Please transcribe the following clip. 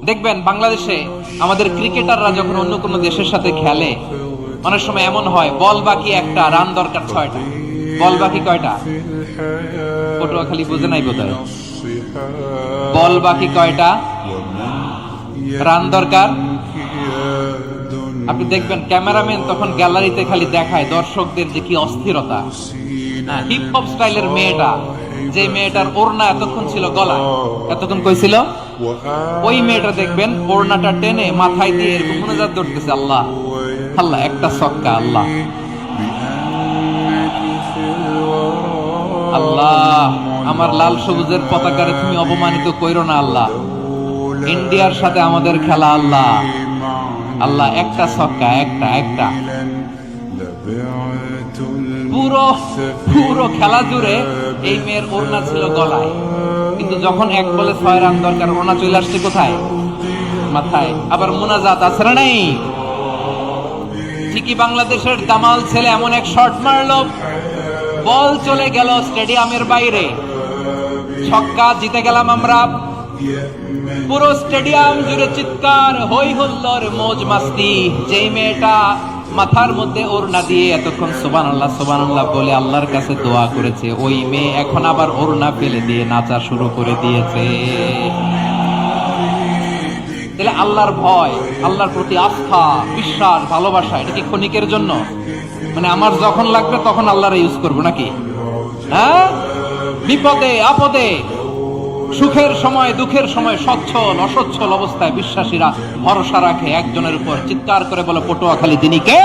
দেখবেন বাংলাদেশে আমাদের ক্রিকেটাররা যখন অন্য কোনো দেশের সাথে খেলে, অনেক সময় এমন হয় বল বাকি একটা, রান দরকার 6টা। বল বাকি কয়টা? পটুয়াখালী বুঝে নাই বোধহয়। বল বাকি কয়টা, রান দরকার। আপনি দেখবেন ক্যামেরাম্যান তখন গ্যালারিতে খালি দেখায় দর্শকদের যে কি অস্থিরতা। হিপ হপ স্টাইলের মেয়েটা, যে মেয়েটার ওড়না এতক্ষণ ছিল গলায়, এতক্ষণ কই ছিল, ওই মেয়েটা দেখবেন ওড়নাটা টেনে মাথায় দিয়ে এরকম মোনাজাত ধরতেছে, আল্লাহ আল্লাহ, একটা ছক্কা, আল্লাহ আল্লাহ, আমার লাল সবুজের পতাকারে তুমি অপমানিত কইরো না আল্লাহ, ইন্ডিয়ার সাথে আমাদের খেলা, আল্লাহ আল্লাহ, একটা ছক্কা, একটা একটা। পুরো পুরো খেলা জুড়ে এই মেয়ের ওড়না ছিল গলায়, কিন্তু যখন এক বলে 6 রান দরকার, ওড়না চলে আসছে কোথায়? মাথায়। আবার মুনাজাত আছে না নাই? ঠিকই বাংলাদেশের দামাল ছেলে এমন এক শট মারলো, বল চলে গেল স্টেডিয়ামের বাইরে, ছক্কা, জিতে গেলাম আমরা। পুরো স্টেডিয়াম জুড়ে চিৎকার, হই হুল্লোড়, মৌজ মাস্তি। যেই মেয়েটা মাথার মধ্যে ওড়না দিয়ে এতক্ষণ সুবহানাল্লাহ সুবহানাল্লাহ বলে আল্লাহর কাছে দোয়া করেছে, ওই মেয়ে এখন আবার ওড়না ফেলে দিয়ে নাচা শুরু করে দিয়েছে। তাহলে আল্লাহর ভয়, আল্লাহর প্রতি আস্থা, বিশ্বাস, ভালোবাসা, এটা কি ক্ষণিকের জন্য? মানে আমার যখন লাগবে তখন আল্লাহর ইউজ করবো নাকি? হ্যাঁ, বিপদে আপদে, সুখের সময় দুঃখের সময়, সচ্ছল অসচ্ছল অবস্থায় বিশ্বাসীরা ভরসা রাখে একজনের উপর। চিৎকার করে বলে পটুয়াখালী তিনি কে?